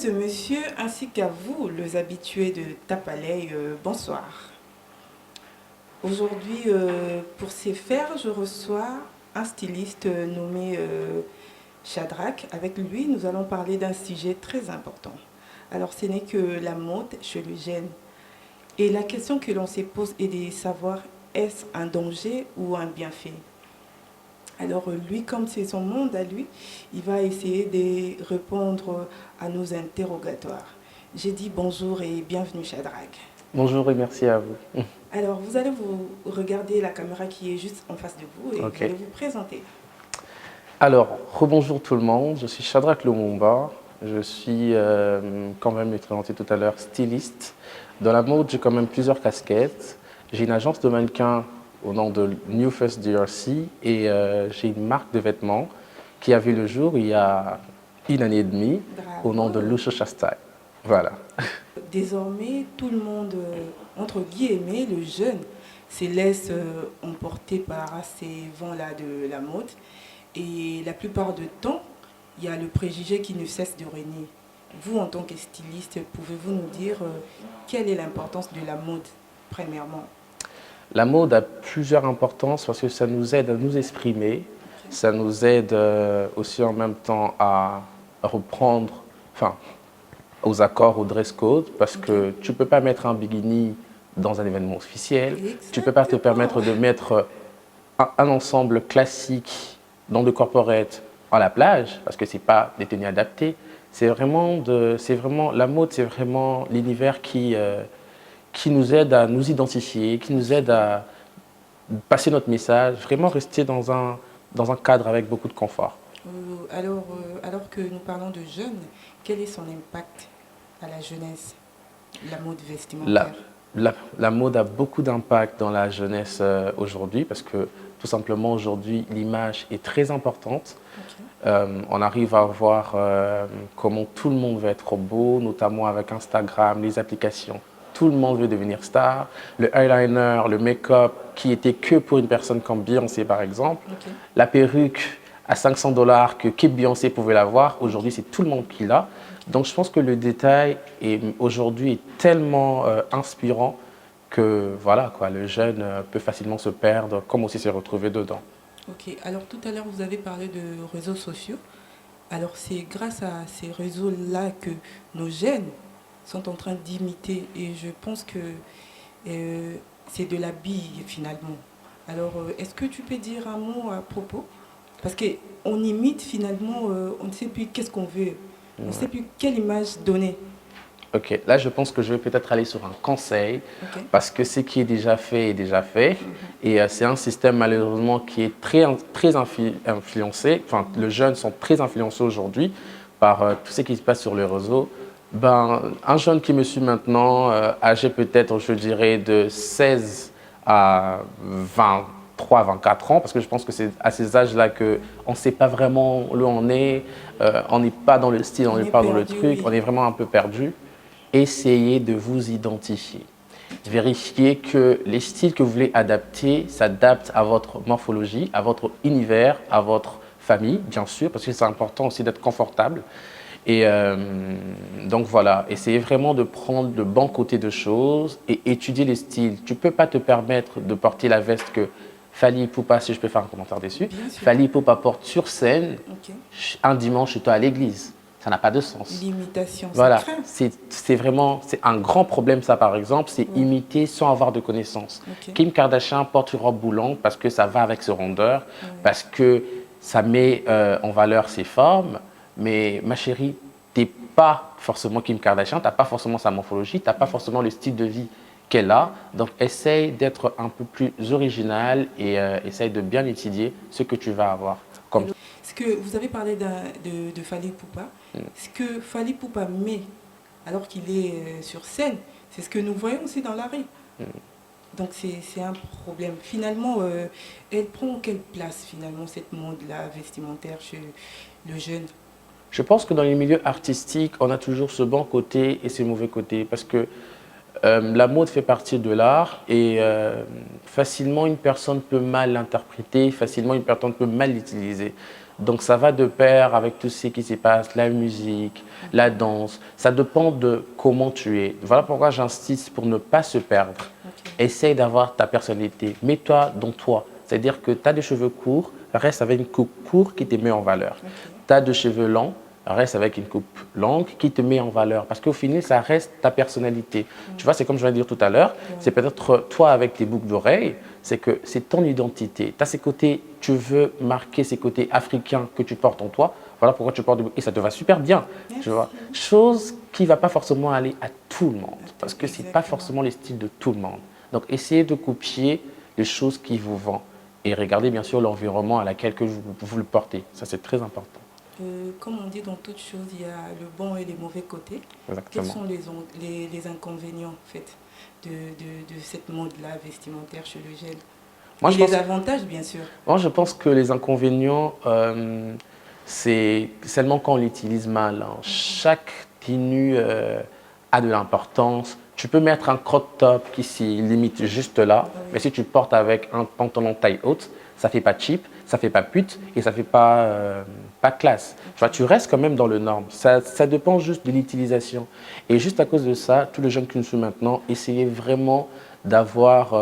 et messieurs, ainsi qu'à vous, les habitués de Tapalay, bonsoir. Aujourd'hui, pour ces faire, je reçois un styliste nommé Shadrach. Avec lui, nous allons parler d'un sujet très important. Alors, ce n'est que la mode chez les jeunes. Et la question que l'on se pose est de savoir, est-ce un danger ou un bienfait? Alors lui, comme c'est son monde à lui, il va essayer de répondre à nos interrogatoires. J'ai dit bonjour et bienvenue Shadrach. Bonjour et merci à vous. Alors vous allez vous regarder la caméra qui est juste en face de vous et vous Ok. allez vous présenter. Alors, rebonjour tout le monde, je suis Shadrach Lumumba. Je suis, quand même, je l'ai présenté tout à l'heure, styliste. Dans la mode, j'ai quand même plusieurs casquettes. J'ai une agence de mannequins au nom de New First DRC et j'ai une marque de vêtements qui a vu le jour il y a une année et demie au nom de Bravo. Lucio Style. Voilà. Désormais, tout le monde, entre guillemets, le jeune, se laisse emporter par ces vents-là de la mode. Et la plupart du temps, il y a le préjugé qui ne cesse de régner. Vous, en tant que styliste, pouvez-vous nous dire quelle est l'importance de la mode, premièrement? La mode a plusieurs importances parce que ça nous aide à nous exprimer, ça nous aide aussi en même temps à reprendre, enfin, aux accords, au dress code, parce que tu ne peux pas mettre un bikini dans un événement officiel, tu ne peux pas te permettre Exactement. de mettre un ensemble classique dans le corporate à la plage, parce que ce n'est pas des tenues adaptées. La mode, c'est vraiment l'univers qui nous aide à nous identifier, qui nous aide à passer notre message, vraiment rester dans un cadre avec beaucoup de confort. Alors que nous parlons de jeunes, quel est son impact à la jeunesse, la mode La, vestimentaire? la mode a beaucoup d'impact dans la jeunesse aujourd'hui parce que tout simplement aujourd'hui l'image est très importante. Ok. On arrive à voir comment tout le monde veut être beau, notamment avec Instagram, les applications. Tout le monde veut devenir star. Le eyeliner, le make-up qui était que pour une personne comme Beyoncé par exemple. Ok. La perruque à 500 dollars que Beyoncé pouvait l'avoir, aujourd'hui c'est tout le monde qui l'a. Donc je pense que le détail aujourd'hui est tellement inspirant que voilà, quoi, le jeune peut facilement se perdre comme aussi se retrouver dedans. Ok. Alors tout à l'heure, vous avez parlé de réseaux sociaux. Alors c'est grâce à ces réseaux-là que nos jeunes sont en train d'imiter et je pense que c'est de la bille finalement. Alors est-ce que tu peux dire un mot à propos? Parce qu'on imite finalement, on ne sait plus qu'est-ce qu'on veut, on ne sait Ouais. plus quelle image donner. Ok, là je pense que je vais peut-être aller sur un conseil Ok. parce que ce qui est déjà fait est déjà fait Mhm. et c'est un système malheureusement qui est très influencé, enfin les jeunes sont très influencés aujourd'hui par tout ce qui se passe sur les réseaux. Ben, un jeune qui me suit maintenant, âgé peut-être je dirais de 16 à 23, 24 ans, parce que je pense que c'est à ces âges-là qu'on ne sait pas vraiment où on est, on n'est pas dans le style, on On n'est est pas dans le perdu, truc, oui. on est vraiment un peu perdu. Essayez de vous identifier. Vérifiez que les styles que vous voulez adapter s'adaptent à votre morphologie, à votre univers, à votre famille, bien sûr, parce que c'est important aussi d'être confortable. Et donc voilà, essayez vraiment de prendre le bon côté de choses et étudier les styles. Tu ne peux pas te permettre de porter la veste que Fally Ipupa, si je peux faire un commentaire dessus, Bien sûr. Fally Ipupa porte sur scène Ok. un dimanche chez toi à l'église. Ça n'a pas de sens. L'imitation, ça Voilà, craint. c'est vraiment c'est un grand problème ça par exemple, c'est Oui. imiter sans avoir de connaissances. Ok. Kim Kardashian porte une robe boulante parce que ça va avec ses rondeurs, Ouais. parce que ça met en valeur ses formes, mais ma chérie, t'es pas forcément Kim Kardashian, t'as pas forcément sa morphologie, t'as pas forcément le style de vie qu'elle a, donc essaye d'être un peu plus original et essaye de bien étudier ce que tu vas avoir comme. Ce que vous avez parlé de Fally Ipupa, ce que Fally Ipupa met alors qu'il est sur scène, c'est ce que nous voyons aussi dans la rue. Donc c'est un problème. Finalement, elle prend quelle place finalement cette mode-là vestimentaire chez le jeune? Je pense que dans les milieux artistiques, on a toujours ce bon côté et ce mauvais côté parce que la mode fait partie de l'art et facilement une personne peut mal l'interpréter, facilement une personne peut mal l'utiliser. Donc ça va de pair avec tout ce qui se passe, la musique, la danse. Ça dépend de comment tu es. Voilà pourquoi j'insiste pour ne pas se perdre. Ok. Essaye d'avoir ta personnalité. Mets-toi dans toi. C'est-à-dire que tu as des cheveux courts, reste avec une coupe courte qui te met en valeur. Ok. Tu as des cheveux longs, reste avec une coupe longue qui te met en valeur. Parce qu'au final, ça reste ta personnalité. Tu vois, c'est comme je viens de dire tout à l'heure, c'est peut-être toi avec tes boucles d'oreilles, c'est que c'est ton identité. Tu as ces côtés, tu veux marquer ces côtés africains que tu portes en toi. Voilà pourquoi tu portes des boucles. Et ça te va super bien. Merci. Tu vois. Chose qui ne va pas forcément aller à tout le monde. Parce que ce n'est pas Exactement. forcément les styles de tout le monde. Donc, essayez de copier les choses qui vous vendent. Et regardez bien sûr l'environnement à laquelle que vous le portez. Ça, c'est très important. Comme on dit dans toute chose, il y a le bon et les mauvais côtés. Quels Exactement. sont les inconvénients en fait, de cette mode-là vestimentaire chez le jeune? Moi, Et je les pense, avantages, bien sûr. moi, je pense que les inconvénients, c'est seulement quand on l'utilise mal, hein. Chaque tenue a de l'importance. Tu peux mettre un crop top qui s'y limite juste là, mais si tu portes avec un pantalon taille haute, ça fait pas cheap, ça fait pas pute et ça fait pas classe. Tu vois, tu restes quand même dans le norme. Ça dépend juste de l'utilisation. Et juste à cause de ça, tous les jeunes qui nous suivent maintenant, essayez vraiment d'avoir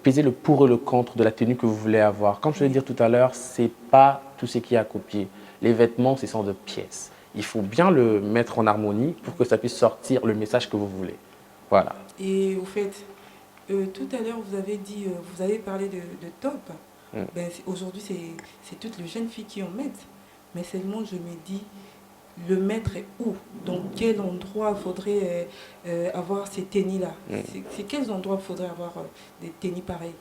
peser le pour et le contre de la tenue que vous voulez avoir. Comme je vais dire tout à l'heure, c'est pas tout ce qui est à copier. Les vêtements, ce sont des pièces. Il faut bien le mettre en harmonie pour que ça puisse sortir le message que vous voulez. Voilà. Et au fait, tout à l'heure, vous avez dit, vous avez parlé de top. Ben, aujourd'hui, c'est toutes les jeunes filles qui en mettent. Mais seulement, je me dis, le mettre est où? Dans quel endroit faudrait avoir ces tennis-là? C'est quels endroits faudrait avoir des tennis pareils?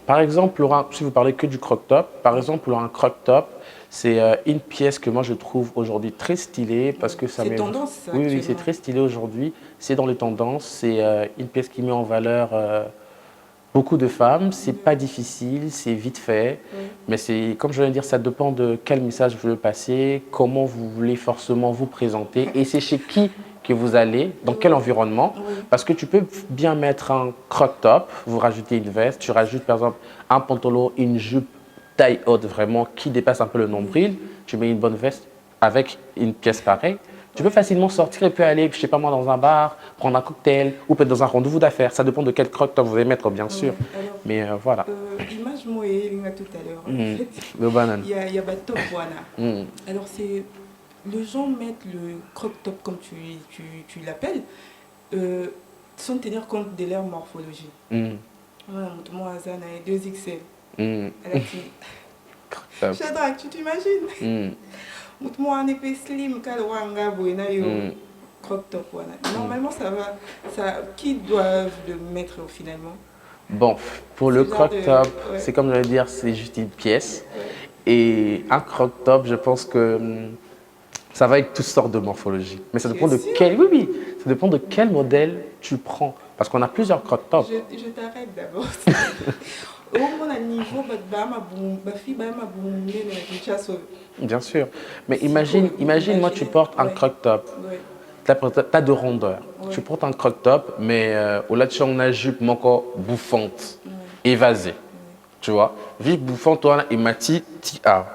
Par exemple, Laura, si vous parlez que du crop top, par exemple, Laura, un crop top, c'est une pièce que moi je trouve aujourd'hui très stylée parce que ça C'est met. tendance, ça, Oui, oui, c'est actuellement. très stylé aujourd'hui. C'est dans les tendances. C'est une pièce qui met en valeur beaucoup de femmes. C'est pas difficile, c'est vite fait. Oui. Mais c'est, comme je viens de dire, ça dépend de quel message vous voulez passer, comment vous voulez forcément vous présenter et c'est chez qui que vous allez, dans quel environnement. Oui. Parce que tu peux bien mettre un crop top, vous rajoutez une veste, tu rajoutes par exemple un pantalon, une jupe taille haute vraiment qui dépasse un peu le nombril, tu mets une bonne veste avec une pièce pareille. Tu peux facilement sortir et puis aller, je sais pas moi, dans un bar, prendre un cocktail ou peut-être dans un rendez-vous d'affaires. Ça dépend de quel crop top vous allez mettre, bien sûr. Alors, Mais voilà. image moi et tout à l'heure. En fait, Le banane. il y a bateau voilà. Mm. Alors c'est les gens mettent le crop top comme tu l'appelles sans tenir compte de leur morphologie. Mm. Moi Azana est 2XL. Mm. Elle a dit Top. Shadrach, tu t'imagines? Mm. Moi un épée slim kalwanga boina yo crop top voilà. Normalement ça va qui doivent le mettre finalement? Bon, pour le Ce genre crop de- top, ouais. c'est comme je vais dire, c'est juste une pièce. Ouais. Et un crop top, je pense que ça va avec toutes sortes de morphologies. Mais ça dépend de Bien sûr. quel, oui, oui, ça dépend de quel modèle tu prends. Parce qu'on a plusieurs crop tops. Je t'arrête d'abord. Au moins, à niveau, ma fille, ma boum, Bien sûr. Mais C'est imagine, cool. imagine moi, tu Imaginez, portes un ouais. crop top. Ouais. Tu as de rondeur. Ouais. Tu portes un crop top, mais au-delà de ça, on a une jupe encore bouffante, Ouais. évasée. Tu vois, jupe bouffante, toi, et mati tia.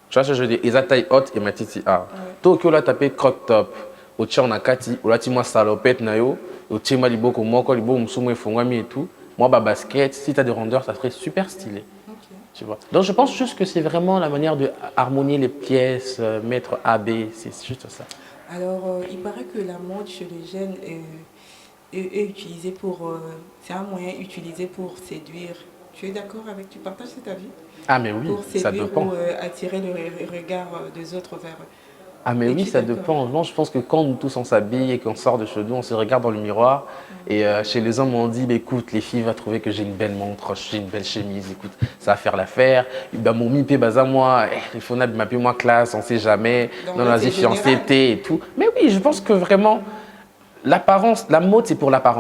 Tu vois ce que je veux dire? Ils ont taille haute et mati tia. Toi, qui a tapé crop top, au tien on a kati, au là, tu m'as salopette, nayo, au tien m'a dit beaucoup, moi, quand il beau, m'soumé, fongami et tout. Moi, bah, basket, si tu as des rondeurs, ça serait super stylé. Ok. Tu vois. Donc, je pense juste que c'est vraiment la manière de harmonier les pièces, mettre A, B, c'est juste ça. Alors, il paraît que la mode chez les jeunes est utilisée pour. C'est un moyen utilisé pour séduire. Tu es d'accord avec. Tu partages cet avis? Ah, mais oui, Pour ça séduire dépend. ou attirer le regard des autres vers eux. Ah, mais oui, Es-tu ça d'accord? dépend. Moi, je pense que quand nous tous on s'habille et qu'on sort de chez nous, on se regarde dans le miroir. Et chez les hommes, on dit bah, écoute, les filles vont trouver que j'ai une belle montre, j'ai une belle chemise, écoute, ça va faire l'affaire. Bah, mon mipé, baza moi, il faut m'appeler moi classe, on sait jamais. Donc, Non, là, vas-y, c'est fiancé, général. t'es et tout. Mais oui, je pense que vraiment, l'apparence, la mode, c'est pour l'apparence.